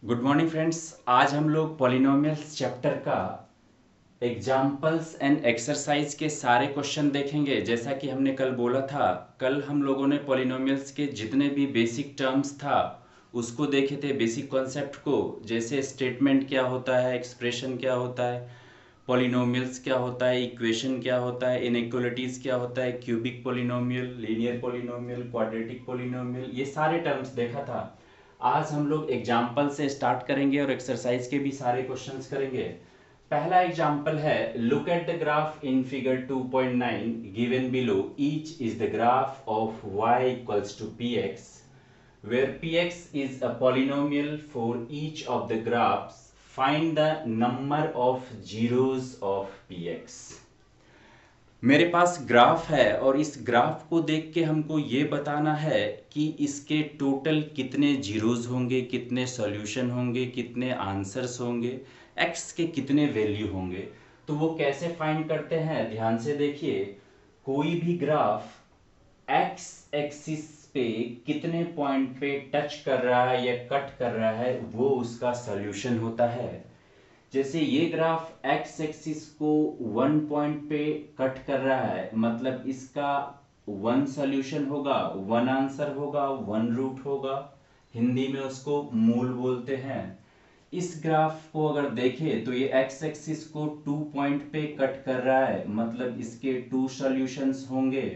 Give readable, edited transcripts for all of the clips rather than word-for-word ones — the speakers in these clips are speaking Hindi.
Good morning friends. आज हम लोग पॉलिनोमियल्स चैप्टर का एग्जाम्पल्स एंड एक्सरसाइज के सारे क्वेश्चन देखेंगे। जैसा कि हमने कल बोला था, कल हम लोगों ने पॉलिनोमियल्स के जितने भी बेसिक टर्म्स था उसको देखे थे, बेसिक कॉन्सेप्ट को। जैसे स्टेटमेंट क्या होता है, एक्सप्रेशन क्या होता है, पॉलिनोमियल्स क्या होता है, इक्वेशन क्या होता है, इनइक्वालिटीज क्या होता है, cubic polynomial, linear polynomial, quadratic polynomial, ये सारे टर्म्स देखा था। आज हम लोग एग्जाम्पल से स्टार्ट करेंगे और एक्सरसाइज के भी सारे क्वेश्चंस करेंगे। पहला एग्जाम्पल है, look at the graph in figure 2.9 given below. Each is the graph of y equals to px where px is a polynomial for each of the graphs. Find the number of zeros of px. मेरे पास ग्राफ है और इस ग्राफ को देख के हमको ये बताना है कि इसके टोटल कितने जीरोज होंगे, कितने सॉल्यूशन होंगे, कितने आंसर्स होंगे, एक्स के कितने वैल्यू होंगे। तो वो कैसे फाइंड करते हैं, ध्यान से देखिए। कोई भी ग्राफ एक्स एक्सिस पे कितने पॉइंट पे टच कर रहा है या कट कर रहा है, वो उसका सॉल्यूशन होता है। जैसे ये ग्राफ एक्स एक्सिस को 1 पॉइंट पे कट कर रहा है, मतलब इसका 1 सॉल्यूशन होगा, 1 आंसर होगा, 1 रूट होगा। हिंदी में उसको मूल बोलते हैं। इस ग्राफ को अगर देखें तो ये एक्स एक्सिस को 2 पॉइंट पे कट कर रहा है, मतलब इसके 2 सॉल्यूशंस होंगे।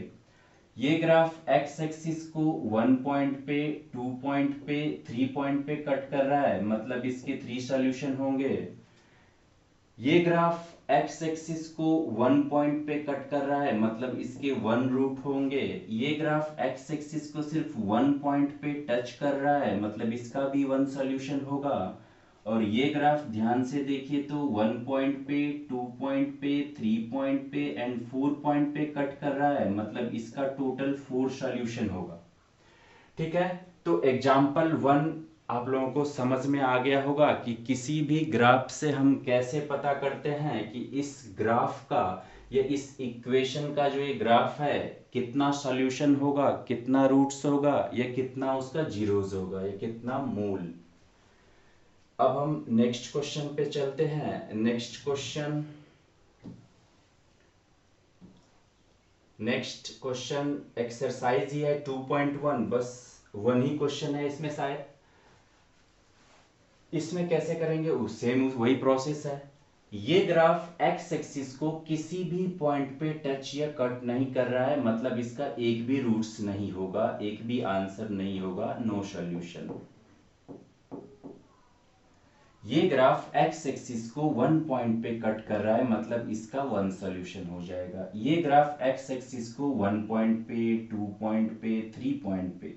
ये ग्राफ एक्स एक्सिस को 1 पॉइंट पे, 2 पॉइंट पे, 3 पॉइंट पे कट कर रहा है, मतलब इसके 3 सॉल्यूशन होंगे। ये ग्राफ एक्स एक्सिस को 1 पॉइंट पे कट कर रहा है, मतलब इसके 1 रूट होंगे। ये ग्राफ एक्स एक्सिस को सिर्फ 1 पॉइंट पे टच कर रहा है, मतलब इसका भी 1 सॉल्यूशन होगा। और ये ग्राफ ध्यान से देखिए तो 1 पॉइंट पे, 2 पॉइंट पे, 3 पॉइंट पे एंड 4 पॉइंट पे कट कर रहा है, मतलब इसका टोटल 4 सॉल्यूशन होगा। ठीक है। तो एग्जाम्पल 1 आप लोगों को समझ में आ गया होगा कि किसी भी ग्राफ से हम कैसे पता करते हैं कि इस ग्राफ का या इस इक्वेशन का जो ये ग्राफ है कितना सॉल्यूशन होगा, कितना रूट्स होगा, या कितना उसका जीरोस होगा, या कितना मूल। अब हम नेक्स्ट क्वेश्चन पे चलते हैं। नेक्स्ट क्वेश्चन एक्सरसाइज ही है 2.1, बस 1 ही क्वेश्चन है इसमें शायद। इसमें कैसे करेंगे, सेम वही प्रोसेस है। ये ग्राफ एक्स एक्सिस को किसी भी पॉइंट पे टच या कट नहीं कर रहा है, मतलब इसका एक भी रूट्स नहीं होगा, एक भी आंसर नहीं होगा, नो सॉल्यूशन। ये ग्राफ एक्स एक्सिस को 1 पॉइंट पे कट कर रहा है, मतलब इसका 1 सॉल्यूशन हो जाएगा। ये ग्राफ एक्स एक्सिस को 1 पॉइंट पे, 2 पॉइंट पे, 3 पॉइंट पे,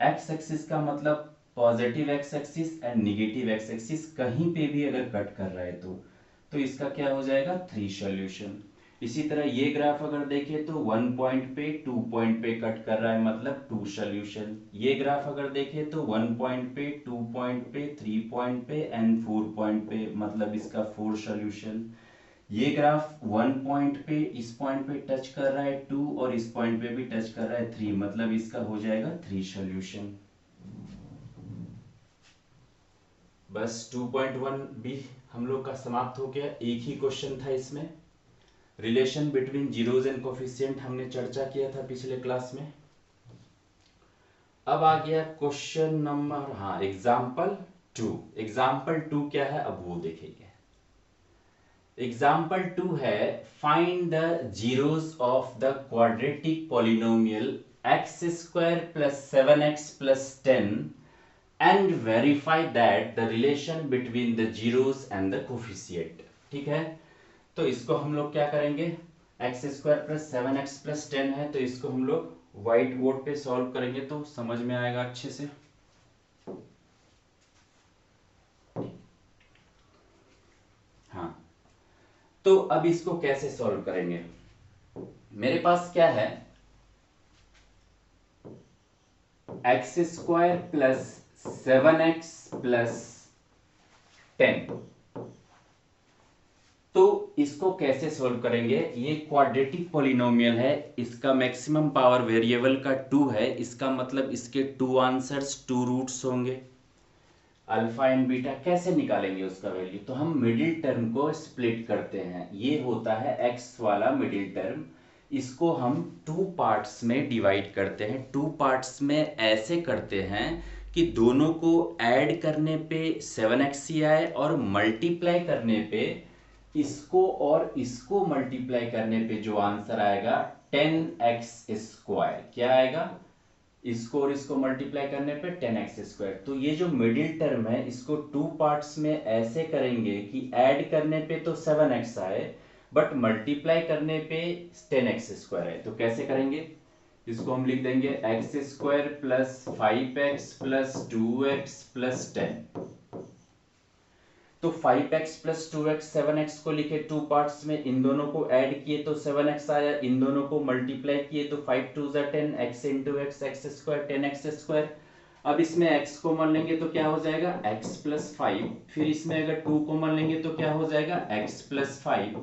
एक्स एक्सिस का मतलब positive x axis and negative x axis कहीं पे भी अगर कट कर रहा है तो इसका क्या हो जाएगा, 3 सॉल्यूशन। इसी तरह ये ग्राफ अगर देखें तो 1 पॉइंट पे, 2 पॉइंट पे कट कर रहा है, मतलब 2 सॉल्यूशन। ये ग्राफ अगर देखें तो 1 पॉइंट पे, 2 पॉइंट पे, 3 पॉइंट पे एंड 4 पॉइंट पे, मतलब इसका 4 सॉल्यूशन। ये ग्राफ 1 पॉइंट पे, इस पॉइंट पे टच कर रहा है 2 और इस पॉइंट पे भी टच कर रहा है 3, मतलब इसका हो जाएगा 3 सॉल्यूशन। बस 2.1 भी हम लोग का समाप्त हो गया। एक ही क्वेश्चन था इसमें। Relation between zeros and coefficient हमने चर्चा किया था पिछले क्लास में। अब आ गया क्वेश्चन नंबर, हाँ, एग्जाम्पल 2। एग्जाम्पल 2 क्या है, अब वो देखेंगे। एग्जाम्पल 2 है, find the zeros of the quadratic polynomial x square plus 7x plus 10 and verify that the relation between the zeros and the coefficient। ठीक है। तो इसको हम लोग क्या करेंगे, x square plus 7x plus 10 है, तो इसको हम लोग व्हाइट बोर्ड पे सॉल्व करेंगे तो समझ में आएगा अच्छे से। हाँ, तो अब इसको कैसे सॉल्व करेंगे। मेरे पास क्या है, x square plus 7x plus 10। तो इसको कैसे सॉल्व करेंगे, ये क्वाड्रेटिक पॉलिनोमियल है, इसका मैक्सिमम पावर वेरिएबल का 2 है, इसका मतलब इसके 2 आंसर्स, 2 रूट्स होंगे। अल्फा एंड बीटा कैसे निकालेंगे उसका वैल्यू, तो हम मिडिल टर्म को स्प्लिट करते हैं। ये होता है एक्स वाला मिडिल टर्म, इसको हम टू पार्ट्स में डिवाइड करते हैं। टू पार्ट्स में ऐसे करते हैं कि दोनों को ऐड करने पे 7x ही आए और मल्टीप्लाई करने पे इसको और इसको मल्टीप्लाई करने पे जो आंसर आएगा 10x स्क्वायर, क्या आएगा, इसको और इसको मल्टीप्लाई करने पे 10x स्क्वायर। तो ये जो मिडिल टर्म है इसको टू पार्ट्स में ऐसे करेंगे कि ऐड करने पे तो 7x आए बट मल्टीप्लाई करने पे 10x स्क्वायर है। तो कैसे करेंगे, इसको हम लिख देंगे x square plus 5x plus 2x plus 10। तो 5x प्लस 2x 7x को लिखे टू पार्ट्स में, इन दोनों को ऐड किए तो 7x आया, इन दोनों को मल्टीप्लाई किए तो 5 2 10, x into x x square 10x square. अब इसमें x को मान लेंगे तो क्या हो जाएगा x प्लस 5, फिर इसमें अगर 2 को मान लेंगे तो क्या हो जाएगा x प्लस 5,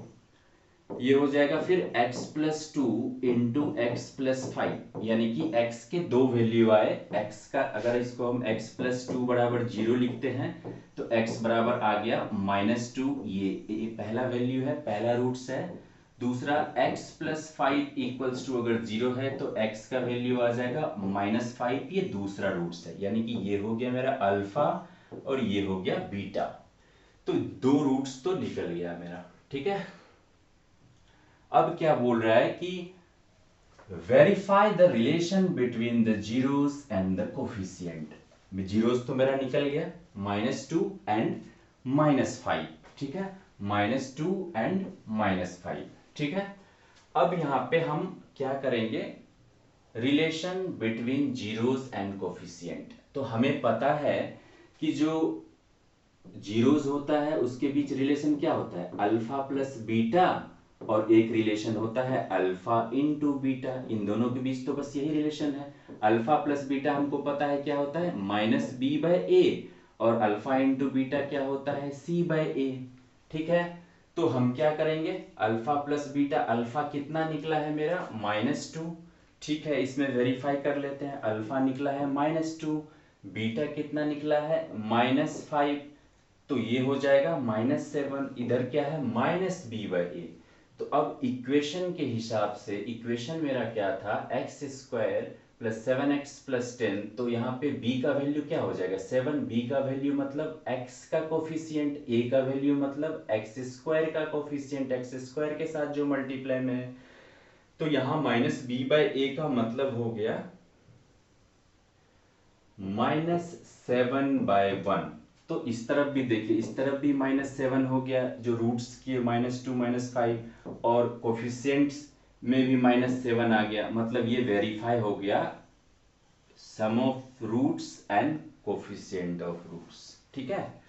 ये हो जाएगा फिर x plus 2 into x plus 5, यानी कि x के दो वैल्यू आए। x का अगर इसको हम x प्लस 2 बराबर 0 लिखते हैं तो x बराबर आ गया -2, ये पहला वैल्यू है, पहला रूट्स है। दूसरा x प्लस 5 इक्वल्स टू अगर 0 है तो x का वैल्यू आ जाएगा -5, ये दूसरा रूट्स है, यानी कि ये हो गया मेरा अल्फा और ये हो गया बीटा। तो दो रूट्स तो निकल गया मेरा, ठीक है। अब क्या बोल रहा है कि verify the relation between the zeros and the coefficient. Zeros तो मेरा निकल गया -2 एंड -5, ठीक है, -2 एंड -5, ठीक है। अब यहां पे हम क्या करेंगे, relation between zeros and coefficient. तो हमें पता है कि जो जीरोस होता है उसके बीच रिलेशन क्या होता है, अल्फा प्लस बीटा, और एक रिलेशन होता है अल्फा इंटू बीटा। इन दोनों के बीच तो बस यही रिलेशन है। अल्फा प्लस बीटा हमको पता है क्या होता है -b/a, और अल्फा इंटू बीटा क्या होता है c/a, ठीक है। तो हम क्या करेंगे, अल्फा प्लस बीटा, अल्फा कितना निकला है मेरा -2, ठीक है, इसमें वेरीफाई कर लेते हैं। अल्फा निकला है -2, बीटा कितना निकला है -5, तो ये हो जाएगा -7, इधर क्या है -b/a। तो अब इक्वेशन के हिसाब से, इक्वेशन मेरा क्या था x square plus 7x plus 10, तो यहाँ पे b का वैल्यू क्या हो जाएगा 7, b का वैल्यू मतलब x का कोफिशिएंट, a का वैल्यू मतलब x स्क्वायर का कोफिशिएंट, x स्क्वायर के साथ जो मल्टीप्लाई में है। तो यहाँ -b/a का मतलब हो गया -7/1। तो इस तरफ भी देखिए, इस तरफ भी -7 हो गया, जो रूट्स किए -2 -5, और कोफिशिएंट्स में भी -7 आ गया, मतलब ये वेरीफाई हो गया sum of roots and coefficient of roots, ठीक है।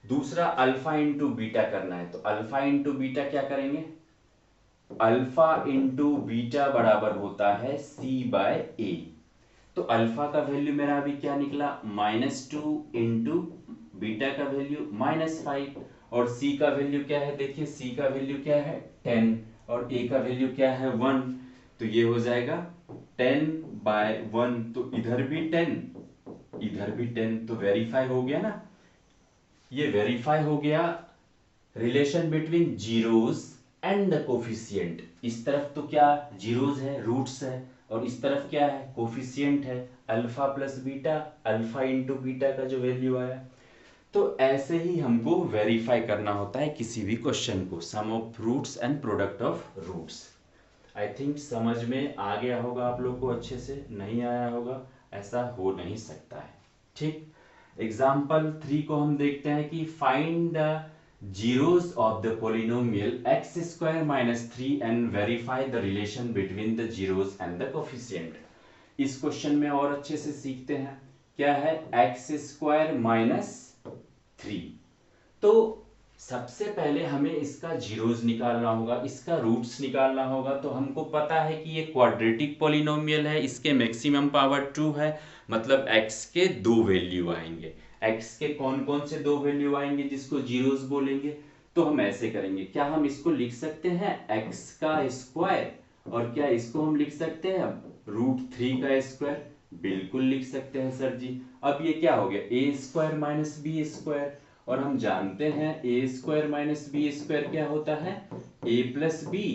दूसरा अल्फा इंटू बीटा करना है, तो अल्फा इंटू बीटा क्या करेंगे, अल्फा इंटू बीटा बराबर होता है c/a। तो अल्फा का वैल्यू मेरा अभी क्या निकला -2 इंटू बीटा का वैल्यू -5, और c का वैल्यू क्या है, देखिए c का वैल्यू क्या है 10, और a का वैल्यू क्या है 1, तो ये हो जाएगा 10/1। तो इधर भी 10, इधर भी 10, तो वेरीफाई हो गया ना, ये वेरीफाई हो गया relation between zeros and the coefficient. इस तरफ तो क्या जीरोस है, रूट्स है, और इस तरफ क्या है कोफिशिएंट है, alpha plus beta, alpha into beta का जो वैल्यू आया। तो ऐसे ही हमको वेरीफाई करना होता है किसी भी क्वेश्चन को, sum of roots and product of roots. I think समझ में आ गया होगा आप लोग को अच्छे से, नहीं आया होगा ऐसा हो नहीं सकता है, ठीक। एग्जाम्पल 3 को हम देखते हैं कि find the zeros of the polynomial x square minus 3 and verify the relation between the zeros and the coefficient। इस क्वेश्चन में और अच्छे से सीखते हैं, क्या है x स्क्वायर माइनस 3। तो सबसे पहले हमें इसका जीरोस निकालना होगा, इसका रूट्स निकालना होगा। तो हमको पता है कि ये क्वाड्रेटिक पॉलिनोमियल है, इसके मैक्सिमम पावर 2 है, मतलब x के दो वैल्यू आएंगे। x के कौन कौन से दो वैल्यू आएंगे जिसको जीरोस बोलेंगे, तो हम ऐसे करेंगे, क्या हम इसको लिख सकते हैं x का स्क्वायर, और क्या इसको हम लिख सकते हैं √3 का स्क्वायर, बिल्कुल लिख सकते हैं सर जी। अब ये क्या हो गया, a square minus b square, और हम जानते हैं a square minus b square क्या होता है, a plus b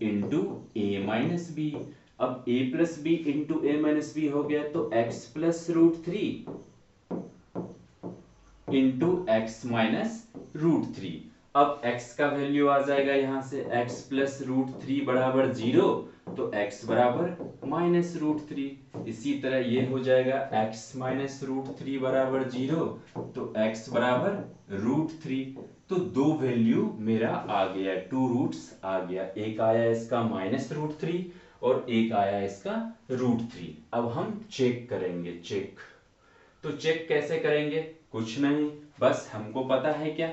into a minus b. अब a plus b into a minus b हो गया तो x plus root three into x minus root three. अब x का वैल्यू आ जाएगा यहां से, x प्लस रूट थ्री बराबर 0, तो x बराबर माइनस रूट थ्री। इसी तरह ये हो जाएगा x माइनस रूट थ्री बराबर 0, तो x बराबर रूट थ्री। तो दो वैल्यू मेरा आ गया, टू रूट्स आ गया, एक आया इसका माइनस रूट थ्री और एक आया इसका रूट थ्री। अब हम चेक करेंगे, चेक तो चेक कैसे करेंगे, कुछ नहीं, बस हमको पता है क्या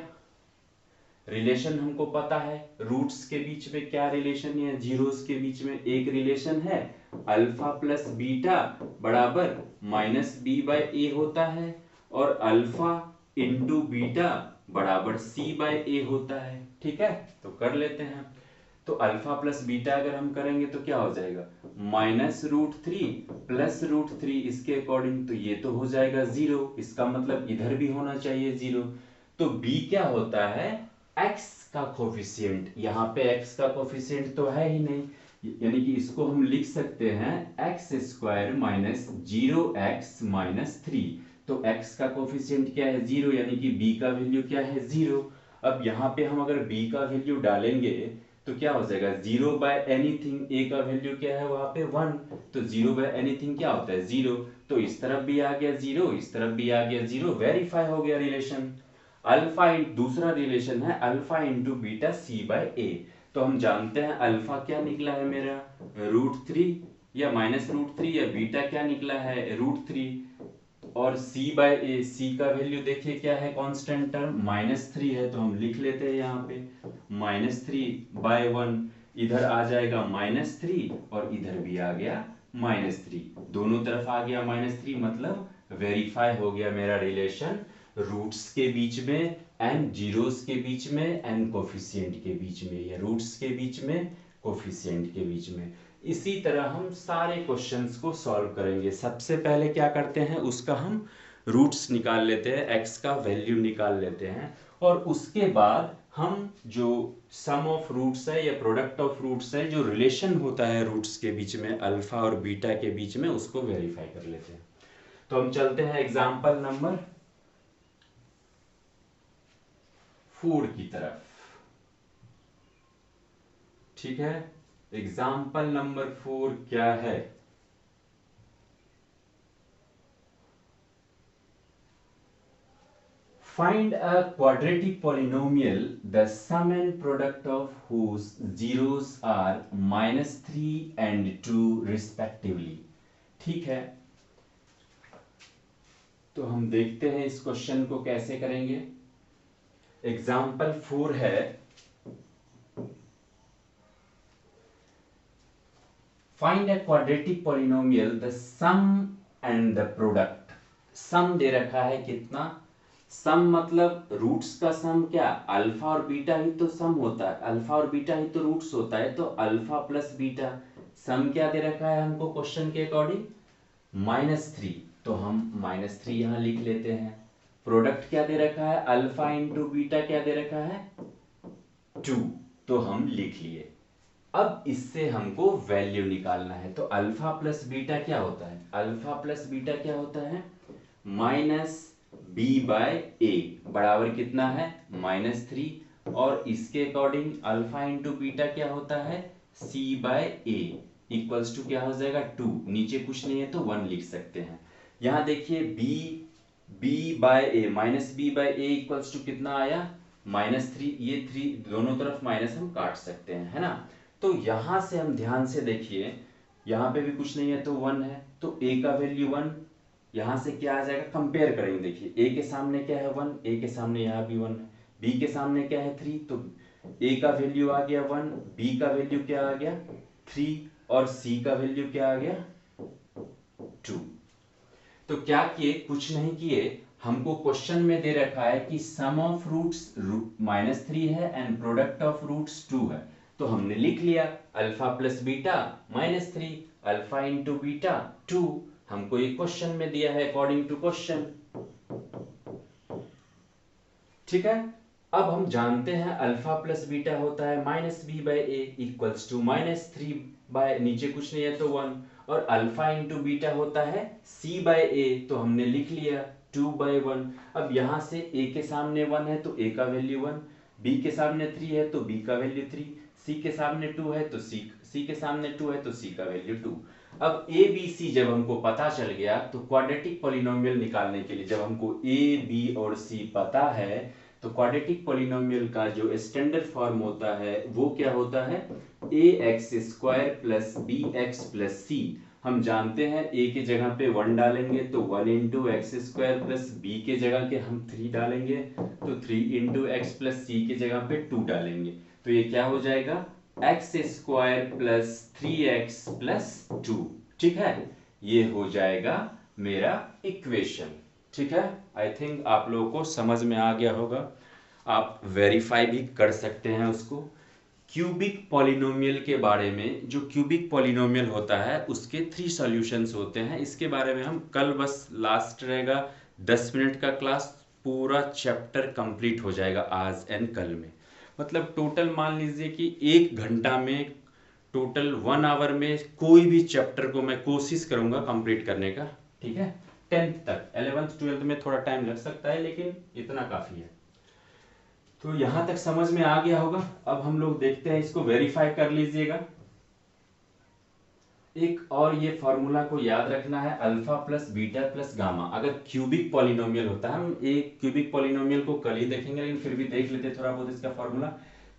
रिलेशन, हमको पता है रूट्स के बीच में क्या रिलेशन है, जीरोस के बीच में एक रिलेशन है, अल्फा प्लस बीटा बराबर माइनस बी बाय ए होता है, और अल्फा इंटू बीटा बराबर सी बाय ए होता है। ठीक है, तो कर लेते हैं। तो अल्फा प्लस बीटा अगर हम करेंगे तो क्या हो जाएगा, minus root three plus root three, इसके अकॉर्डिंग तो ये तो हो जाएगा 0, इसका मतलब इधर भी होना चाहिए 0। तो b क्या होता है, x का कोफिशिएंट, यहाँ पे x का कोफिशिएंट तो है ही नहीं, यानी कि इसको हम लिख सकते हैं x square minus 0x minus three. तो x का कोफिशिएंट क्या है 0, यानी कि b का वैल्यू क्या है 0। अब यहाँ पे हम अगर b का वैल्यू डालेंगे तो क्या हो जाएगा, 0 बाय एनीथिंग, a का वैल्यू क्या है वहां पे 1, तो 0 बाय एनीथिंग क्या होता है 0, तो इस तरफ भी आ गया 0, इस तरफ भी आ गया 0, वेरीफाई हो गया रिलेशन। अल्फा दूसरा रिलेशन है अल्फा इंटू बीटा सी बाय ए। तो हम जानते हैं अल्फा क्या निकला है मेरा रूट थ्री या माइनस रूट थ्री, या बीटा क्या निकला है रूट थ्री, और c बाय ए, c का वैल्यू देखिए क्या है कांस्टेंट टर्म माइनस थ्री है, तो हम लिख लेते हैं यहाँ पे माइनस थ्री बाय वन, इधर आ जाएगा माइनस थ्री और इधर भी आ गया माइनस थ्री, दोनों तरफ आ गया माइनस थ्री, मतलब वेरीफाई हो गया मेरा रिलेशन रूट्स के बीच में एंड जीरोस के बीच में एंड कोफिशिएंट के बीच में, या रूट्स के बीच में कोफिशिएंट के बीच में। इसी तरह हम सारे क्वेश्चंस को सॉल्व करेंगे। सबसे पहले क्या करते हैं, उसका हम रूट्स निकाल लेते हैं, एक्स का वैल्यू निकाल लेते हैं, और उसके बाद हम जो सम ऑफ रूट्स है या प्रोडक्ट ऑफ रूट्स है, जो रिलेशन होता है रूट्स के बीच में अल्फा और बीटा के बीच में, उसको वेरीफाई कर लेते हैं। तो हम चलते हैं एग्जाम्पल नंबर 4 की तरफ। ठीक है, एग्जाम्पल नंबर 4 क्या है, find a quadratic polynomial the sum and product of whose zeros are -3 and 2 respectively। ठीक है, तो हम देखते हैं इस क्वेश्चन को कैसे करेंगे। एग्जाम्पल 4 है, find a quadratic polynomial the sum and the product। सम दे रखा है कितना, सम मतलब रूट्स का सम, क्या अल्फा और बीटा ही तो सम होता है, अल्फा और बीटा ही तो रूट्स होता है, तो अल्फा प्लस बीटा। सम क्या दे रखा है हमको क्वेश्चन के अकॉर्डिंग -3, तो हम -3 यहां लिख लेते हैं। प्रोडक्ट क्या दे रखा है, अल्फा इंटू बीटा क्या दे रखा है 2, तो हम लिख लिए। अब इससे हमको वैल्यू निकालना है, तो अल्फा प्लस बीटा क्या होता है, अल्फा प्लस बीटा क्या होता है माइनस बी बाय ए बराबर कितना है -3, और इसके अकॉर्डिंग अल्फा इंटू बीटा क्या होता है सी बाय ए इक्वल्स टू क्या हो जाएगा 2, नीचे कुछ नहीं है तो 1 लिख सकते हैं। यहां देखिए b by a minus b by a equals to कितना आया -3, ये 3 दोनों तरफ माइनस हम काट सकते हैं, है ना। तो यहां से हम ध्यान से देखिए, यहां पे भी कुछ नहीं है तो 1 है, तो a का वैल्यू 1, यहां से क्या आ जाएगा कंपेयर करेंगे, देखिए a के सामने क्या है 1, a के सामने यहाँ भी 1 है, b के सामने क्या है 3, तो a का वैल्यू आ गया 1, b का वैल्यू क्या आ गया 3, और c का वैल्यू क्या आ गया 2। तो क्या किए, कुछ नहीं किए, हमको क्वेश्चन में दे रखा है कि सम ऑफ रूट्स -3 है एंड प्रोडक्ट ऑफ रूट्स 2 है, तो हमने लिख लिया alpha plus beta -3, alpha into beta 2, हमको ये क्वेश्चन में दिया है अकॉर्डिंग टू क्वेश्चन। ठीक है, अब हम जानते हैं अल्फा प्लस बीटा होता है minus b by a equals to minus 3 by, नीचे कुछ नहीं है तो 1, और अल्फा इंटू बीटा होता है सी बाय ए, तो हमने लिख लिया 2/1। अब यहां से a के सामने 1 है तो a का वैल्यू 1, b के सामने 3 है तो b का वैल्यू 3, c के सामने 2 है तो c के सामने 2 है तो c का वैल्यू 2। अब a b c जब हमको पता चल गया तो क्वाड्रेटिक पॉलिनोमियल निकालने के लिए, जब हमको a b और c पता है तो क्वाड्रेटिक पॉलिनोमियल का जो स्टैंडर्ड फॉर्म होता है वो क्या होता है, ax² plus bx plus c। हम जानते हैं a के जगह पे 1 डालेंगे तो 1 into x square plus b के जगह के हम 3 डालेंगे तो 3 इंटू एक्स प्लस c के जगह पे 2 डालेंगे, तो ये क्या हो जाएगा x² प्लस 3x प्लस 2। ठीक है, ये हो जाएगा मेरा इक्वेशन। ठीक है, आई थिंक आप लोगों को समझ में आ गया होगा, आप वेरीफाई भी कर सकते हैं उसको। क्यूबिक पॉलिनोमियल के बारे में, जो क्यूबिक पॉलिनोमियल होता है उसके 3 सॉल्यूशंस होते हैं, इसके बारे में हम कल, बस लास्ट रहेगा 10 मिनट का क्लास, पूरा चैप्टर कंप्लीट हो जाएगा आज एंड कल में। मतलब टोटल मान लीजिए कि 1 घंटा में, टोटल 1 आवर में कोई भी चैप्टर को मैं कोशिश करूंगा कंप्लीट करने का। ठीक है, 10th तक, 11th 12th में थोड़ा टाइम लग सकता है लेकिन इतना काफी है। तो यहां तक समझ में आ गया होगा। अब हम लोग देखते हैं, इसको वेरीफाई कर लीजिएगा। एक और ये फॉर्मूला को याद रखना है, alpha plus beta plus gamma, अगर क्यूबिक पॉलिनोमियल होता है, हम एक क्यूबिक पॉलिनोमियल को कल ही देखेंगे लेकिन फिर भी देख लेते थोड़ा बहुत इसका फॉर्मूला।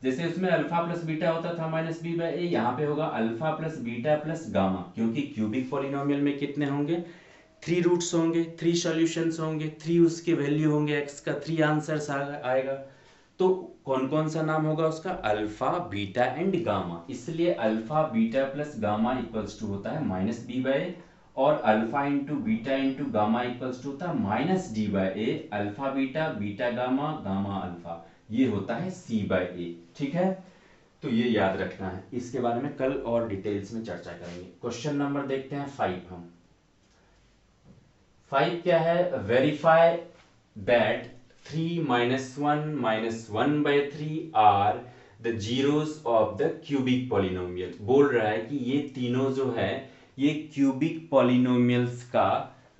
जैसे उसमें अल्फा प्लस बीटा होता था माइनस बी बाई ए, यहाँ पे होगा alpha plus beta plus gamma, क्योंकि क्यूबिक पॉलिनोमियल में कितने होंगे, 3 रूट्स होंगे, 3 सॉल्यूशंस होंगे, 3 उसके वैल्यू होंगे, एक्स का 3 आंसर्स आएगा। तो कौन कौन सा नाम होगा उसका, अल्फा बीटा एंड गामा, इसलिए alpha beta plus gamma equals to होता है माइनस बी बाई ए, और alpha into beta into gamma equals to होता है minus d by a, alpha beta beta gamma gamma alpha, ये होता है सी बाई ए। ठीक है, तो ये याद रखना है, इसके बारे में कल और डिटेल्स में चर्चा करेंगे। क्वेश्चन नंबर देखते हैं 5 हम। 5 क्या है, verify that 3 minus 1 minus 1 by 3 are the zeros of the cubic polynomial। बोल रहा है कि ये तीनों जो है ये क्यूबिक पॉलिनोमियल्स का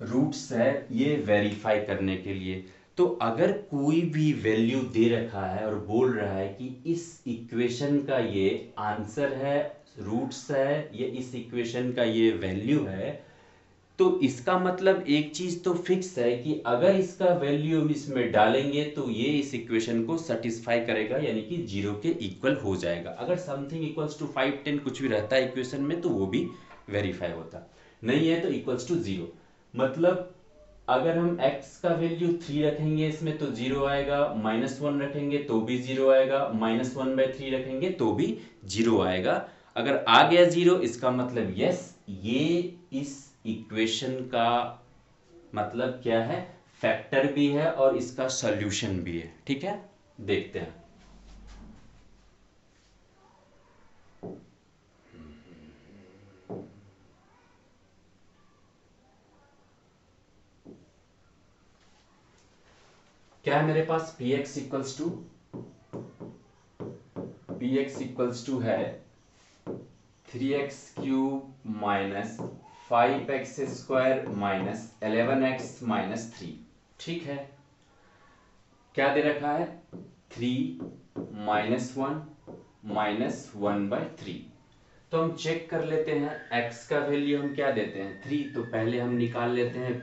रूट्स है, ये वेरीफाई करने के लिए। तो अगर कोई भी वैल्यू दे रखा है और बोल रहा है कि इस इक्वेशन का ये आंसर है, रूट्स है, ये इस इक्वेशन का ये वैल्यू है, तो इसका मतलब एक चीज तो फिक्स है कि अगर इसका वैल्यू हम इसमें डालेंगे तो ये इस इक्वेशन को सेटिस्फाई करेगा, यानी कि 0 के इक्वल हो जाएगा। अगर समथिंग इक्वल्स टू 5 10 कुछ भी रहता है इक्वेशन में तो वो भी वेरीफाई होता, नहीं है तो इक्वल्स टू 0। मतलब अगर हम x का वैल्यू 3 रखेंगे इसमें तो 0 आएगा, -1 रखेंगे तो भी 0 आएगा, -1/3 रखेंगे तो भी 0 आएगा। अगर आ गया 0 इसका मतलब यस, ये इस इक्वेशन का मतलब क्या है, फैक्टर भी है और इसका सॉल्यूशन भी है। ठीक है, देखते हैं। क्या है मेरे पास, px इक्वल्स टू है 3x³ minus 5x² minus 11x minus 3। ठीक है, क्या दे रखा है, 3 -1 -1/3। तो हम चेक कर लेते हैं x का वैल्यू हम क्या देते हैं 3, तो पहले हम निकाल लेते हैं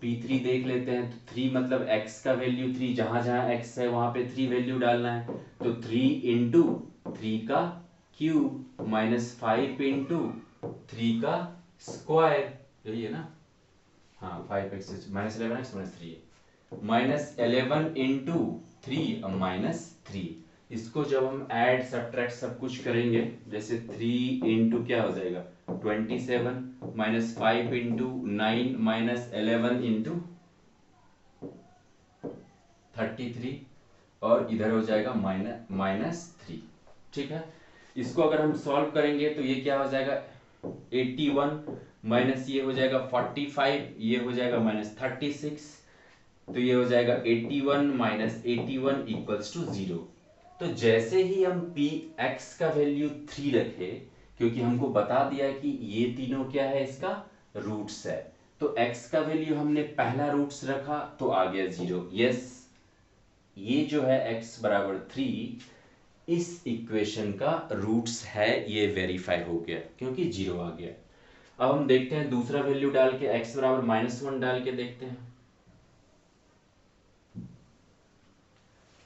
p3 देख लेते हैं। तो 3 मतलब x का वैल्यू 3, जहां जहां x है वहां पे 3 वैल्यू डालना है, तो 3 इंटू 3 का क्यूब माइनस 5 इंटू 3 का स्क्वायर, यही है ना, हाँ 5x minus 11x minus 3 minus 11 into 3 -3। इसको जब हम ऐड सब्ट्रैक्ट सब कुछ करेंगे, जैसे 3 इंटू क्या हो जाएगा 27 माइनस 5 इंटू 9 माइनस 11 इंटू 33 और इधर हो जाएगा -3। ठीक है, इसको अगर हम सॉल्व करेंगे तो ये क्या हो जाएगा 81 माइनस ये हो जाएगा 45, ये हो जाएगा माइनस 36, तो ये हो जाएगा 81 माइनस 81 इक्वल्स टू 0। तो जैसे ही हम पी एक्स का वैल्यू 3 रखे, क्योंकि हमको बता दिया कि ये तीनों क्या है, इसका रूट्स है, तो x का वैल्यू हमने पहला रूट्स रखा तो आ गया 0। यस, ये जो है x बराबर 3 इस इक्वेशन का रूट्स है, ये वेरीफाई हो गया क्योंकि 0 आ गया। अब हम देखते हैं दूसरा वैल्यू डाल के, x बराबर -1 डाल के देखते हैं।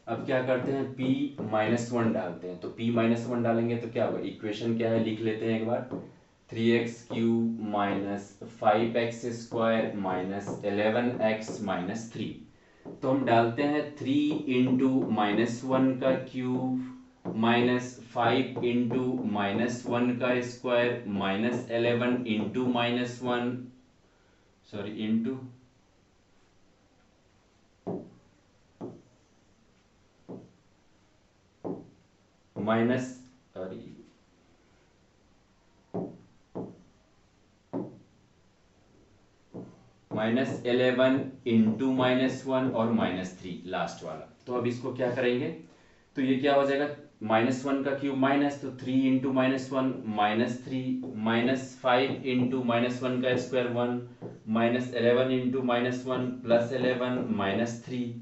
अब क्या करते हैं, p-1 डालते हैं, तो p-1 डालेंगे तो क्या होगा, इक्वेशन क्या है लिख लेते हैं एक बार, 3x³ minus 5x² minus 11x-3। तो हम डालते हैं 3 इंटू -1 का क्यूब माइनस 5 इंटू -1 का square minus 11 into -1, sorry into minus, -11 into -1 और -3 लास्ट वाला। तो अब इसको क्या करेंगे, तो ये क्या हो जाएगा, -1 का क्यूब माइनस, तो 3 इंटू -1 -3 -5 इंटू -1 का स्क्वायर 1 -11 इंटू -1 प्लस 11 -3।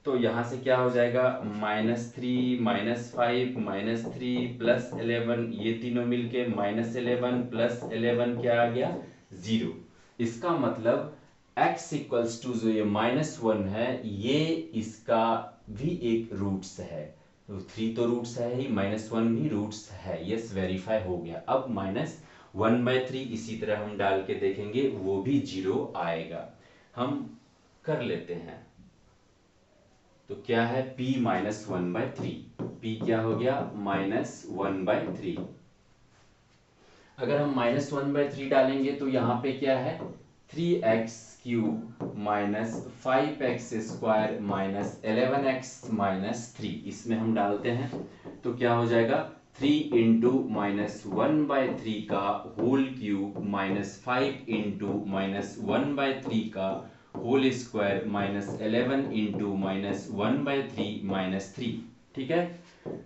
तो यहाँ से क्या हो जाएगा, -3 -5 -3 प्लस 11, ये तीनों मिलके -11 प्लस 11 क्या आ गया, 0। इसका मतलब x इक्वल्स टू जो ये -1 है, ये इसका भी एक रूट्स है, तो 3 तो रूट्स है ही, -1 भी रूट्स है। यस, वेरीफाई हो गया। अब -1/3 इसी तरह हम डाल के देखेंगे, वो भी 0 आएगा। हम कर लेते हैं, तो क्या है, p-1/3, p क्या हो गया, -1/3। अगर हम -1/3 डालेंगे तो यहाँ पे क्या है, 3x³ minus 5x² minus 11x-3, इसमें हम डालते हैं तो क्या हो जाएगा, 3 इंटू -1/3 का होल क्यूब माइनस 5 इंटू -1/3 का होल स्क्वायर माइनस 11 इंटू -1/3 -3। ठीक है,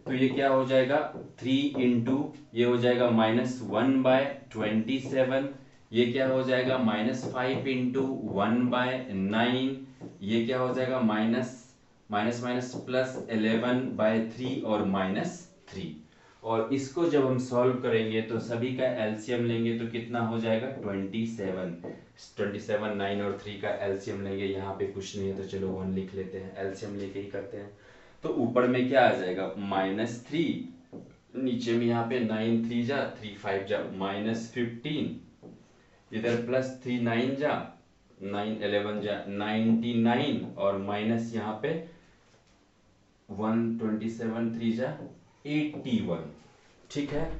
तो ये क्या हो जाएगा, 3 इंटू ये हो जाएगा -1/27, ये क्या हो जाएगा, -5 इंटू 1/9, ये क्या हो जाएगा, माइनस माइनस माइनस प्लस 11/3 और -3। और इसको जब हम सॉल्व करेंगे तो सभी का एलसीएम लेंगे तो कितना हो जाएगा, 27, 9 और 3 का एलसीएम लेंगे। यहाँ पे कुछ नहीं है तो चलो 1 लिख लेते हैं, एलसीएम लेके ही करते हैं। तो ऊपर में क्या आ जाएगा, -3, नीचे में यहाँ पे 9 3 जा 3 5 जा -15, इधर प्लस 3 9 जा 9 11 जा 99, और माइनस यहाँ पे 127 3 जा 81। ठीक है,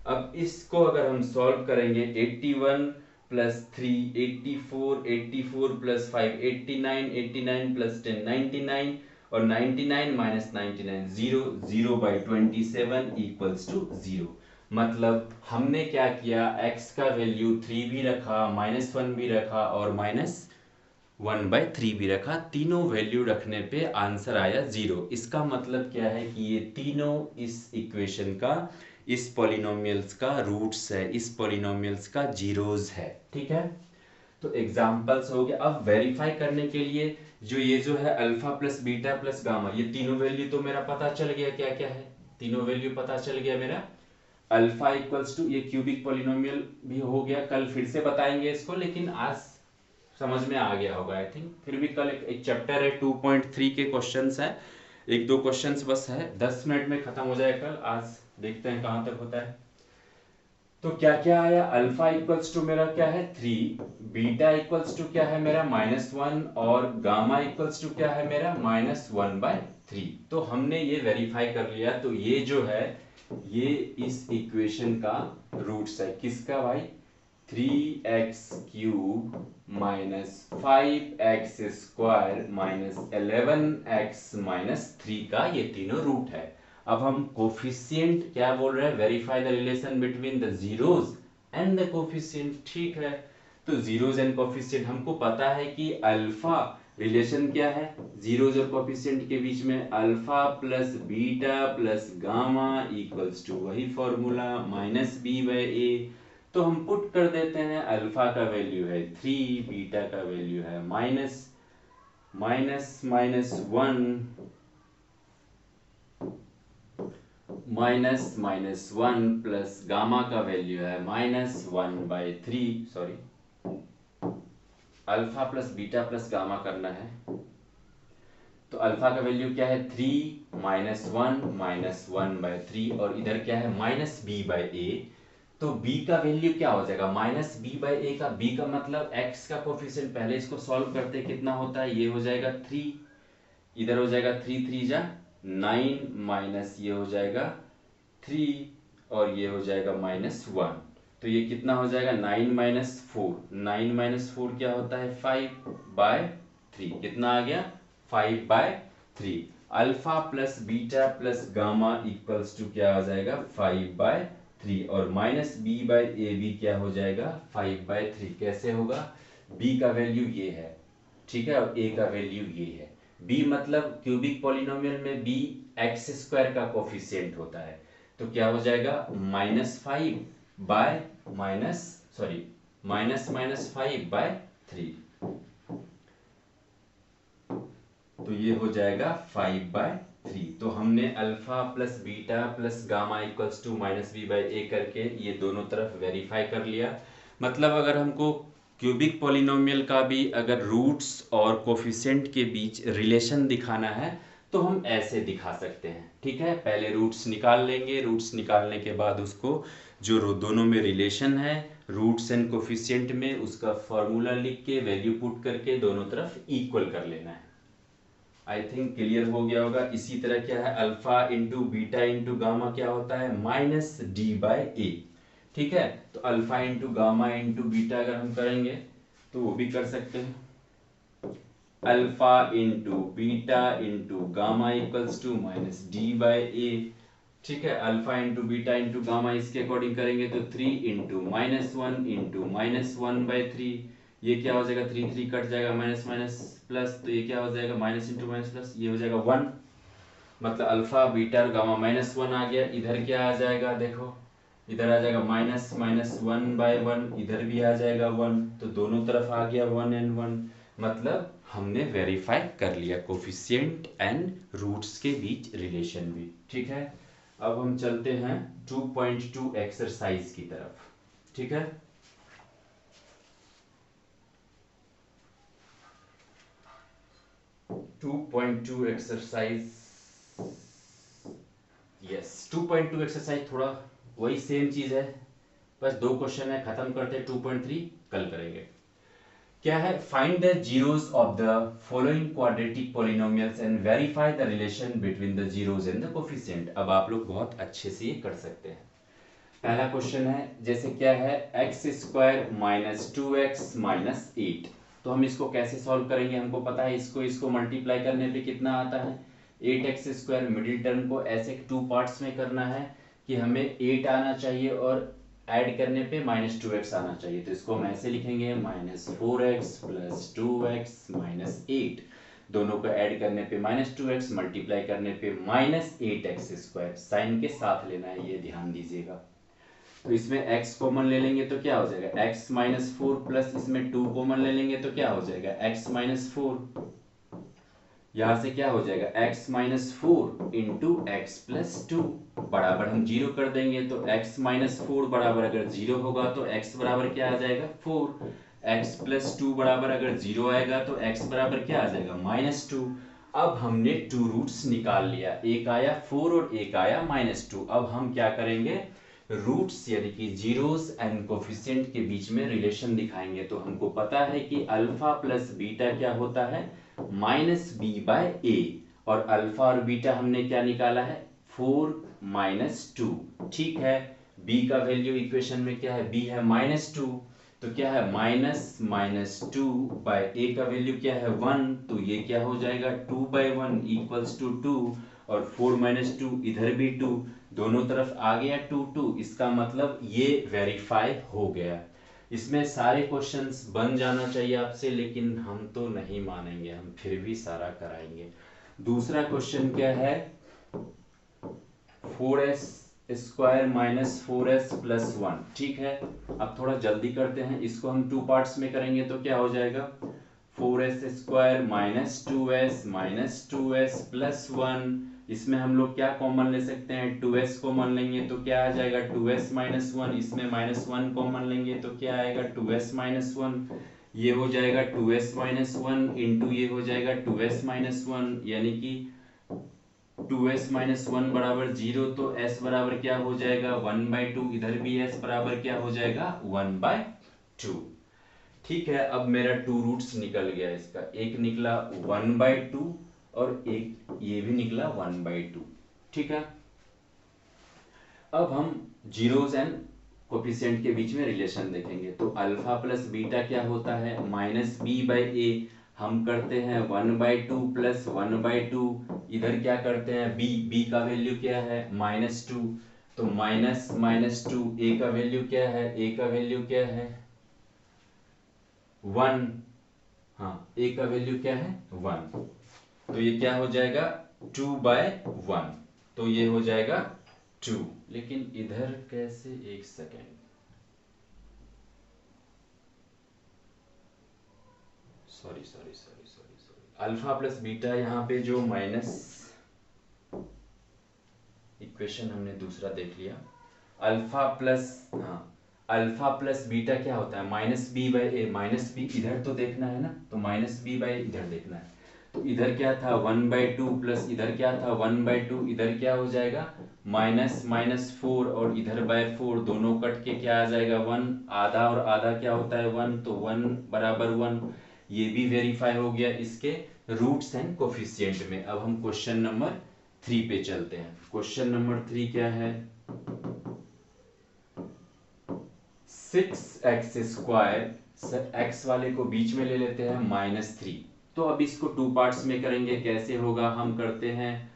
अब इसको अगर हम सॉल्व करेंगे, 81 प्लस 3 84, 84 प्लस 5 89, 89 प्लस 10 99, और 99 माइनस 99 0, 0/27 इक्वल्स टू 0। मतलब हमने क्या किया, x का वैल्यू 3 भी रखा, -1 भी रखा और -1/3 भी रखा, तीनों वैल्यू रखने पे आंसर आया 0। इसका मतलब क्या है कि ये तीनों इस इक्वेशन का, इस पॉलिनोमियल्स का रूट्स है, इस पॉलिनोमियल्स का जीरोस है। ठीक है, तो एग्जांपल्स हो गया। अब वेरीफाई करने के लिए जो ये जो है alpha plus beta plus gamma, ये तीनों वैल्यू तो मेरा पता चल गया क्या क्या है, तीनों वैल्यू पता चल गया मेरा। अल्फा इक्वल्स टू, ये क्यूबिक पॉलिनोमियल भी हो गया, कल फिर से बताएंगे इसको, लेकिन आज समझ में आ गया होगा आई थिंक। फिर भी कल एक चैप्टर है 2.3 के क्वेश्चंस है, 1-2 क्वेश्चंस बस है, 10 मिनट में खत्म हो जाएगा कल, आज देखते हैं कहां तक होता है। तो क्या क्या आया, अल्फा इक्वल्स टू मेरा क्या है 3, बीटा इक्वल्स टू क्या है मेरा -1, और गामा इक्वल्स टू क्या है मेरा -1/3। तो हमने ये वेरीफाई कर लिया, तो ये जो है ये इस इक्वेशन का रूट्स है, किसका भाई, 3x³ minus 5x² minus 11x-3 का ये तीनों रूट है। अब हम कोफिशिएंट क्या बोल रहे हैं, verify the relation between the zeros and the coefficient, ठीक है। तो जीरोज एंड कोफिशिएंट, हमको पता है कि अल्फा रिलेशन क्या है जीरोज और कोफिशिएंट के बीच में, alpha plus beta plus gamma equals to वही formula minus b by a. तो हम पुट कर देते हैं, अल्फा का वैल्यू है 3, बीटा का वैल्यू है minus minus 1 minus 1 plus gamma का वैल्यू है -1/3, sorry alpha plus beta plus gamma करना है। तो अल्फा का वैल्यू क्या है 3 -1 और इधर क्या है -b/a। तो b का वैल्यू क्या हो जाएगा -b/a का, b का मतलब x का कोफिशिएंट, पहले इसको सॉल्व करते कितना होता है, ये हो जाएगा 3, इधर हो जाएगा 3 3 जा 9 माइनस ये हो जाएगा 3 और ये हो जाएगा -1। तो ये कितना हो जाएगा 9 - 4 क्या होता है 5/3, कितना आ गया 5/3। Alpha plus beta plus gamma equals to क्या हो जाएगा 5/3 और -b/a भी क्या हो जाएगा 5/3। कैसे होगा, b का वैल्यू ये है, ठीक है, और a का वैल्यू ये है। b मतलब क्यूबिक पॉलिनोमियल में b x² का कोफिशिएंट होता है। तो क्या हो जाएगा -5/3। तो ये हो जाएगा 5/3। तो हमने alpha plus beta plus gamma equals to -b/a करके ये दोनों तरफ वेरीफाई कर लिया। मतलब अगर हमको क्यूबिक पॉलिनोमियल का भी अगर रूट्स और कोफिशिएंट के बीच रिलेशन दिखाना है तो हम ऐसे दिखा सकते हैं, ठीक है। पहले रूट्स निकाल लेंगे, रूट्स निकालने के बाद उसको जो दोनों में रिलेशन है रूट्स एंड कोफिशिएंट में, उसका फॉर्मूला लिख के वैल्यू पुट करके दोनों तरफ इक्वल कर लेना है। आई थिंक क्लियर हो गया होगा। इसी तरह क्या है alpha into beta into gamma क्या होता है -d/a, ठीक है। तो alpha into gamma into beta अगर हम करेंगे तो वो भी कर सकते हैं, alpha into beta into gamma equals to -d/a, ठीक है। Alpha into beta into gamma इसके अकॉर्डिंग करेंगे तो 3 इंटू -1 इंटू -1/3, ये क्या हो जाएगा 3 3 कट जाएगा माइनस माइनस प्लस, तो ये क्या हो जाएगा माइनस इंटू माइनस प्लस, ये हो जाएगा 1। मतलब अल्फा बीटा और गामा -1 आ गया। इधर क्या आ जाएगा देखो, इधर आ जाएगा -1/1, इधर भी आ जाएगा 1, तो दोनों तरफ आ गया 1 and 1। मतलब हमने वेरीफाई कर लिया कोफिशिएंट एंड रूट्स के बीच रिलेशन भी, ठीक है। अब हम चलते हैं 2.2 एक्सरसाइज की तरफ, ठीक है। एक्सरसाइज, यस 2.2 एक्सरसाइज थोड़ा वही सेम चीज है, बस 2 क्वेश्चन है, खत्म करते हैं। 2.3 कल करेंगे। क्या है, find the zeros of the following quadratic polynomials and verify the relation between the zeros and the coefficient. अब आप लोग बहुत अच्छे से ये कर सकते हैं। पहला क्वेश्चन है, जैसे क्या है x² - 2x - 8। तो हम इसको कैसे सॉल्व करेंगे, हमको पता है इसको मल्टीप्लाई करने पे कितना आता है 8x²। मिडिल टर्म को ऐसे 2 पार्ट्स में करना है कि हमें 8 आना चाहिए और ऐड करने पे -2x आना चाहिए। तो इसको हम ऐसे लिखेंगे -4x + 2x - 8। दोनों को ऐड करने पे -2x, मल्टीप्लाई करने पे -8x²। साइन के साथ लेना है, ये ध्यान दीजिएगा। तो इसमें x कॉमन ले लेंगे तो क्या हो जाएगा x - 4 प्लस इसमें 2 कॉमन ले लेंगे तो क्या हो जाएगा x - 4। यहां से क्या हो जाएगा x - 4 इंटू x + 2 बराबर हम 0 कर देंगे। तो x - 4 बराबर अगर 0 होगा तो x बराबर क्या आ जाएगा 4। x + 2 बराबर अगर 0 आएगा तो x बराबर क्या आ जाएगा -2। अब हमने 2 रूट्स निकाल लिया, एक आया 4 और एक आया -2। अब हम क्या करेंगे, रूट्स यानी कि जीरोस एंड कोफिशिएंट के बीच में रिलेशन दिखाएंगे। तो हमको पता है कि अल्फा प्लस बीटा क्या होता है -b/a, और अल्फा और बीटा हमने क्या निकाला है 4 - 2, ठीक है। b का वैल्यू इक्वेशन में क्या है, b है -2, तो क्या है -2/a का वैल्यू क्या है 1, तो ये क्या हो जाएगा 2/1 = 2। और 4 माइनस 2 इधर भी 2, दोनों तरफ आ गया 2 2, इसका मतलब ये वेरीफाई हो गया। इसमें सारे क्वेश्चंस बन जाना चाहिए आपसे, लेकिन हम तो नहीं मानेंगे, हम फिर भी सारा कराएंगे। दूसरा क्वेश्चन क्या है, 4s square minus 4s plus 1, ठीक है। अब थोड़ा जल्दी करते हैं, इसको हम 2 पार्ट्स में करेंगे तो क्या हो जाएगा, 4s square minus 2s plus 1। इसमें हम लोग क्या कॉमन ले सकते हैं, 2s कॉमन लेंगे तो क्या आ जाएगा 2s माइनस 1, इसमें माइनस 1 कॉमन लेंगे तो क्या आएगा 2s माइनस 1, ये हो जाएगा 2s माइनस 1 इंटू ये हो जाएगा 2s माइनस 1, यानी कि 2s माइनस 1 बराबर 0, तो s बराबर क्या हो जाएगा 1/2, इधर भी s बराबर क्या हो जाएगा 1/2। ठीक है, अब मेरा 2 रूट्स निकल गया, इसका एक निकला 1/2 और एक ये भी निकला 1/2। ठीक है, अब हम जीरोस एंड कोफिशिएंट के बीच में रिलेशन देखेंगे। तो अल्फा प्लस बीटा क्या होता है, माइनस बी बाई ए, हम करते हैं 1/2 प्लस 1/2, इधर क्या करते हैं बी का वैल्यू क्या है -2, तो -2, ए का वैल्यू क्या है, ए का वैल्यू क्या है 1, हाँ ए का वैल्यू क्या है 1, तो ये क्या हो जाएगा 2/1, तो ये हो जाएगा 2। लेकिन इधर कैसे, एक second, sorry, alpha plus beta, यहाँ पे जो माइनस इक्वेशन हमने दूसरा देख लिया, अल्फा प्लस, हाँ अल्फा प्लस बीटा क्या होता है minus b by a, minus b इधर तो देखना है ना, तो माइनस बी बाई इधर देखना है, तो इधर क्या था 1/2 प्लस इधर क्या था 1/2, इधर क्या हो जाएगा -4 और इधर बाय 4, दोनों कट के क्या आ जाएगा 1, आधा और आधा क्या होता है 1, तो 1 बराबर 1, ये भी वेरीफाई हो गया इसके रूट्स एंड कोफिशिएंट में। अब हम क्वेश्चन नंबर 3 पे चलते हैं। क्वेश्चन नंबर 3 क्या है, 6x स्क्वायर, x वाले को बीच में ले लेते हैं -3, तो अब इसको 2 पार्ट्स में करेंगे, कैसे होगा, हम करते हैं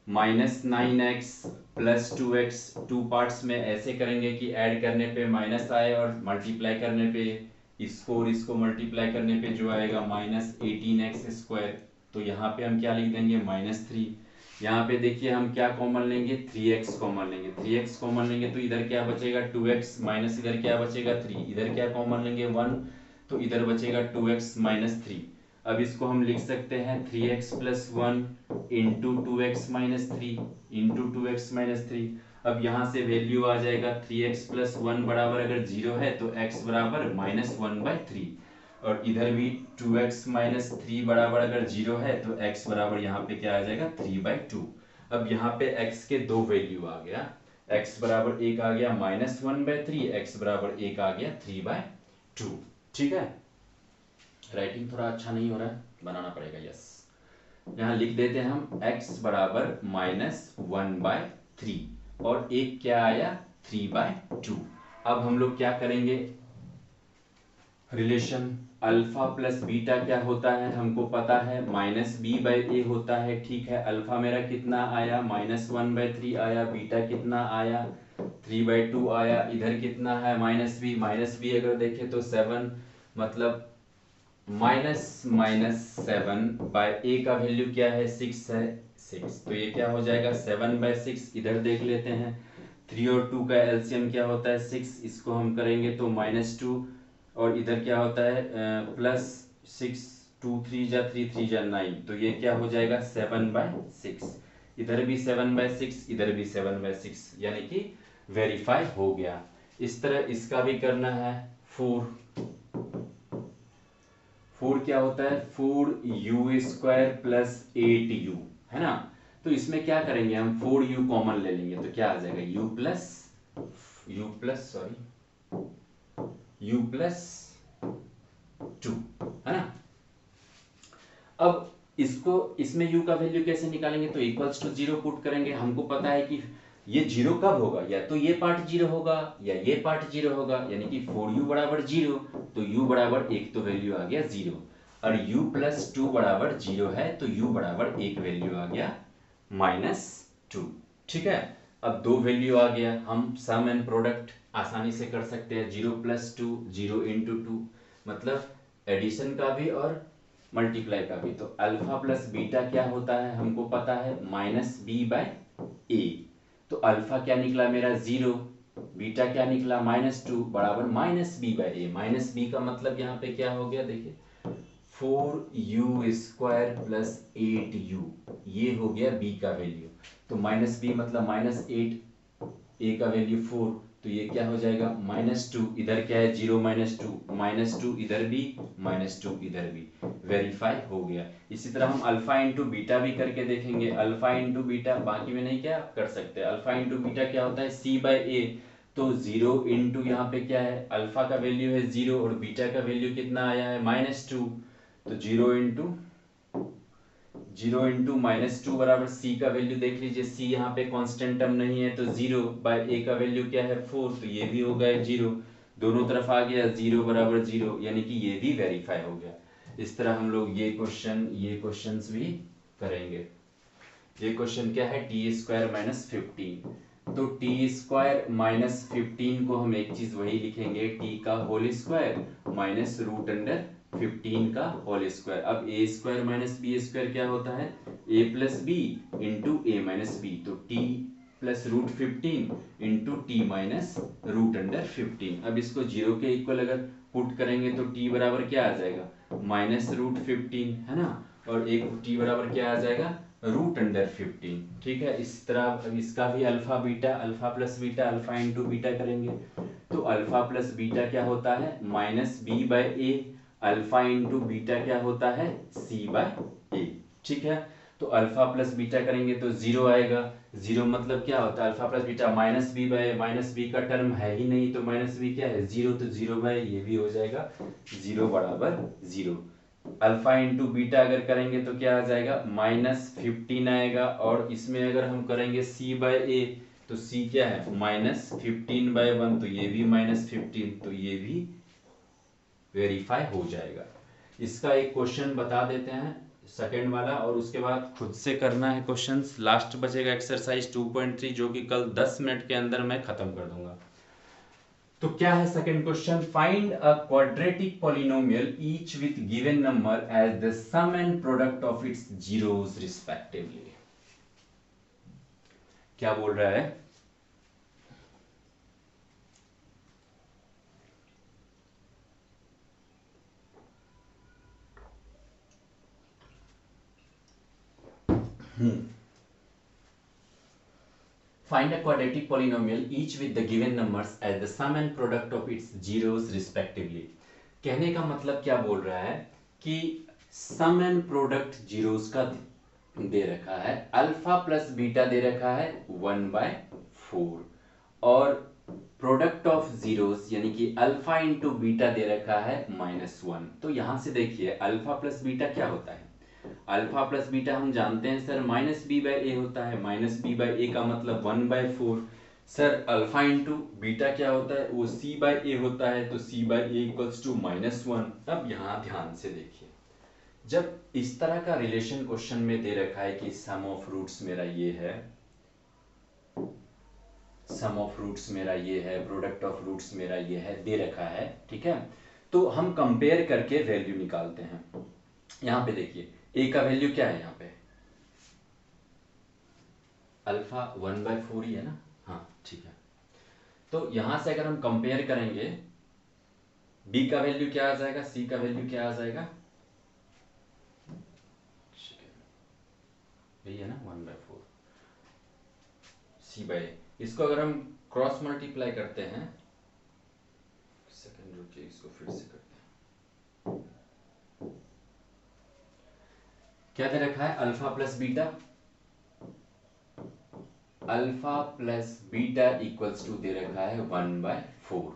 -9x प्लस 2x, 2 पार्ट्स में ऐसे करेंगे कि ऐड करने पे माइनस आए और मल्टीप्लाई करने पे इसको और इसको मल्टीप्लाई करने पे जो आएगा -18x स्क्वायर, तो यहाँ पे हम क्या लिख देंगे -3, यहाँ पे देखिए हम क्या कॉमन लेंगे 3x कॉमन लेंगे, 3x कॉमन लेंगे तो इधर क्या बचेगा 2x माइनस इधर क्या बचेगा 3, इधर क्या कॉमन लेंगे 1, तो इधर बचेगा 2x माइनस 3। अब इसको हम लिख सकते हैं 3x plus 1 into 2x minus 3 into 2x minus 3। अब यहाँ से वैल्यू आ जाएगा 3x प्लस 1 बराबर अगर 0 है तो x बराबर -1/3, और इधर भी 2x माइनस 3 बराबर अगर 0 है तो x बराबर यहाँ पे क्या आ जाएगा 3/2। अब यहाँ पे x के दो वैल्यू आ गया, x बराबर एक आ गया -1/3, x बराबर एक आ गया 3/2। ठीक है, राइटिंग थोड़ा अच्छा नहीं हो रहा है, बनाना पड़ेगा, यस। यहाँ लिख देते हैं हम x बराबर -1/3 और एक क्या आया 3/2। अब हम लोग क्या करेंगे, रिलेशन अल्फा प्लस बीटा क्या होता है हमको पता है, -b/a होता है, ठीक है। अल्फा मेरा कितना आया -1/3 आया, बीटा कितना आया 3/2 आया, इधर कितना है -b अगर देखें तो 7, मतलब -7/a का वैल्यू क्या है 6 है, 6, तो ये क्या हो जाएगा 7/6। इधर देख लेते हैं 3 और 2 का एलसीएम क्या होता है 6, इसको हम करेंगे तो -2, और इधर क्या होता है +6, 2 3 जा 3 3 जा 9, तो ये क्या हो जाएगा 7/6, इधर भी 7/6, इधर भी 7/6, यानी कि वेरीफाई हो गया। इस तरह इसका भी करना है। 4 क्या होता है 4u² प्लस 8u, है ना, तो इसमें क्या करेंगे हम 4u कॉमन ले लेंगे तो क्या आ जाएगा u प्लस 2, है ना। अब इसको, इसमें u का वैल्यू कैसे निकालेंगे, तो इक्वल्स टू 0 पुट करेंगे। हमको पता है कि ये 0 कब होगा, या तो ये पार्ट 0 होगा या ये पार्ट 0 होगा, यानी कि 4u बराबर 0, तो u बराबर 1 तो वैल्यू आ गया 0, और u प्लस 2 बराबर 0 है तो u बराबर 1 वैल्यू आ गया -2। ठीक है, अब दो वैल्यू आ गया, हम सम एंड प्रोडक्ट आसानी से कर सकते हैं। 0 + 2, 0 × 2, मतलब एडिशन का भी और मल्टीप्लाई का भी। तो अल्फा प्लस बीटा क्या होता है हमको पता है, -b/a। तो अल्फा क्या निकला मेरा 0, बीटा क्या निकला -2 बराबर -b/a। -b का मतलब यहाँ पे क्या हो गया, देखिए 4u² + 8u, ये हो गया b का वैल्यू। तो -b मतलब -8, a का वैल्यू 4, तो ये क्या हो जाएगा -2, इधर क्या है 0 -2 इधर भी -2 इधर भी, वेरीफाई हो गया। इसी तरह हम अल्फा इंटू बीटा भी करके देखेंगे। अल्फा इंटू बीटा बाकी में नहीं क्या कर सकते, अल्फा इंटू बीटा क्या होता है c/a। तो 0 इंटू यहाँ पे क्या है, अल्फा का वैल्यू है 0 और बीटा का वैल्यू कितना आया है -2, तो 0 इंटू -2 बराबर c का वैल्यू देख लीजिए, c यहाँ पे कांस्टेंट टर्म नहीं है, तो 0/a का वैल्यू क्या है 4, तो ये भी हो गया 0, दोनों तरफ आ गया 0 बराबर 0, यानी कि ये भी वेरीफाई हो गया। इस तरह हम लोग ये क्वेश्चंस भी करेंगे। ये क्वेश्चन क्या है, t² - 15। तो t² - 15 को हम एक चीज वही लिखेंगे, t का होल स्क्वायर माइनस √15 का होल स्क्वायर। अब a² - b² क्या होता है, a + b × a - b, तो t + √15 × t - √15। अब इसको 0 के इक्वल अगर पुट करेंगे तो t बराबर क्या आ जाएगा, -√15, है ना, और एक t बराबर क्या आ जाएगा, √15। ठीक है, इस तरह अब इसका भी alpha plus beta, alpha into beta करेंगे। तो अल्फा प्लस बीटा क्या होता है -b/a, अल्फा इंटू बीटा क्या होता है c/a। ठीक है, तो अल्फा प्लस बीटा करेंगे तो 0 आएगा। 0 मतलब क्या होता है, alpha plus beta -b/a, -b का टर्म है ही नहीं, तो -b क्या है 0, तो 0/a ये भी हो जाएगा 0 बराबर 0। अल्फा इंटू बीटा अगर करेंगे तो क्या आ जाएगा -15 आएगा, और इसमें अगर हम करेंगे c/a तो c क्या है -15/1, तो ये भी -15, तो ये भी वेरीफाई हो जाएगा। इसका एक क्वेश्चन बता देते हैं सेकंड वाला, और उसके बाद खुद से करना है क्वेश्चंस। लास्ट बचेगा एक्सरसाइज 2.3 जो कि कल 10 मिनट के अंदर मैं खत्म कर दूंगा। तो क्या है second question, find a quadratic polynomial each with given number as the sum and product of its zeros respectively. क्या बोल रहा है, Find a quadratic polynomial each with the given numbers as the sum and product of its zeros respectively। कहने का मतलब क्या बोल रहा है कि सम एंड प्रोडक्ट जीरोस का दे रखा है, अल्फा प्लस बीटा दे रखा है 1/4, और प्रोडक्ट ऑफ जीरोस यानी कि अल्फा इंटू बीटा दे रखा है -1। तो यहां से देखिए अल्फा प्लस बीटा क्या होता है, अल्फा प्लस बीटा हम जानते हैं सर -b/a होता है, -b/a का मतलब 1/4। सर अल्फा इंटू बीटा क्या होता है, वो c/a होता है, तो c/a = -1। अब यहाँ ध्यान से देखिए, जब इस तरह का रिलेशन क्वेश्चन में दे रखा है कि सम ऑफ रूट्स मेरा ये है, सम ऑफ रूट्स मेरा ये है, प्रोडक्ट ऑफ रूट्स मेरा ये है, दे रखा है, ठीक है, तो हम कंपेयर करके वैल्यू निकालते हैं। यहाँ पे देखिए a का वैल्यू क्या है, यहाँ पे अल्फा 1/4 ही है ना, हाँ ठीक है। तो यहां से अगर हम कंपेयर करेंगे, b का वैल्यू क्या आ जाएगा, c का वैल्यू क्या आ जाएगा, यही है ना 1/4 c/a। इसको अगर हम क्रॉस मल्टीप्लाई करते हैं, सेकंड रुकिए इसको फिर से करते हैं। क्या दे रखा है, alpha plus beta, alpha plus beta equals to दे रखा है 1/4।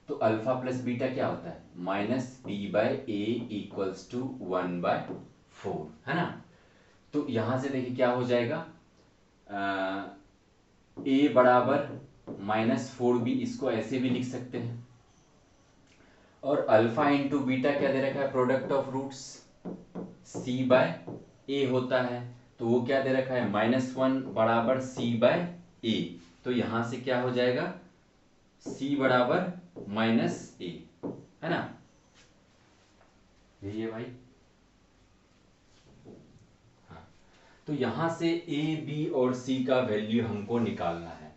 तो अल्फा प्लस बीटा क्या होता है -b/a = 1/4, है ना। तो यहां से देखिए क्या हो जाएगा, a बराबर -4b, इसको ऐसे भी लिख सकते हैं, और अल्फा इंटू बीटा क्या दे रखा है, प्रोडक्ट ऑफ रूट्स c/a होता है, तो वो क्या दे रखा है, -1 बराबर c/a। तो यहां से क्या हो जाएगा, c बराबर -a, है ना, यही है भाई। हाँ, तो यहां से a b और c का वैल्यू हमको निकालना है।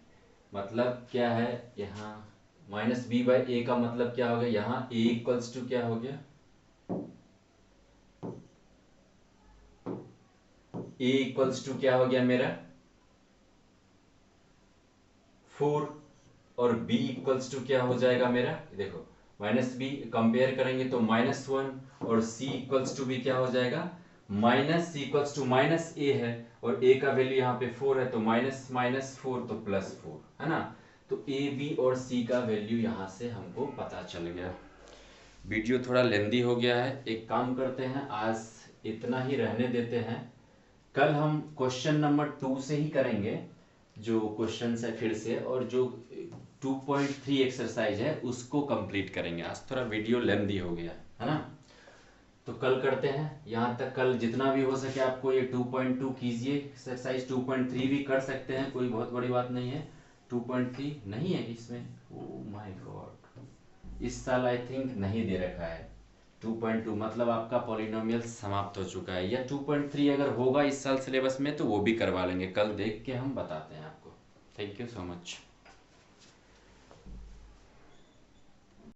मतलब क्या है, यहाँ -b/a का मतलब क्या हो गया, यहाँ a इक्वल्स टू क्या हो गया, a इक्वल्स टू क्या हो गया मेरा 4, और b इक्वल्स टू क्या हो जाएगा मेरा, देखो -b कंपेयर करेंगे तो -1, और c इक्वल्स टू भी क्या हो जाएगा, minus c equals to -a है, और a का वैल्यू यहाँ पे 4 है, तो -4 तो +4, है ना। तो a b और c का वैल्यू यहाँ से हमको पता चल गया। वीडियो थोड़ा लेंदी हो गया है, एक काम करते हैं, आज इतना ही रहने देते हैं। कल हम क्वेश्चन नंबर 2 से ही करेंगे, जो क्वेश्चन है फिर से, और जो 2.3 एक्सरसाइज है उसको कंप्लीट करेंगे। आज थोड़ा वीडियो लेंदी हो गया है ना, तो कल करते हैं। यहाँ तक कल जितना भी हो सके आपको ये 2.2 कीजिए, एक्सरसाइज 2.3 भी कर सकते हैं, कोई बहुत बड़ी बात नहीं है। 2.3 नहीं है इसमें, ओ माय गॉड, इस साल आई थिंक नहीं दे रखा है 2.2, मतलब आपका पॉलिनोमियल समाप्त हो चुका है। या 2.3 अगर होगा इस साल सिलेबस में तो वो भी करवा लेंगे, कल देख के हम बताते हैं आपको। Thank you so much.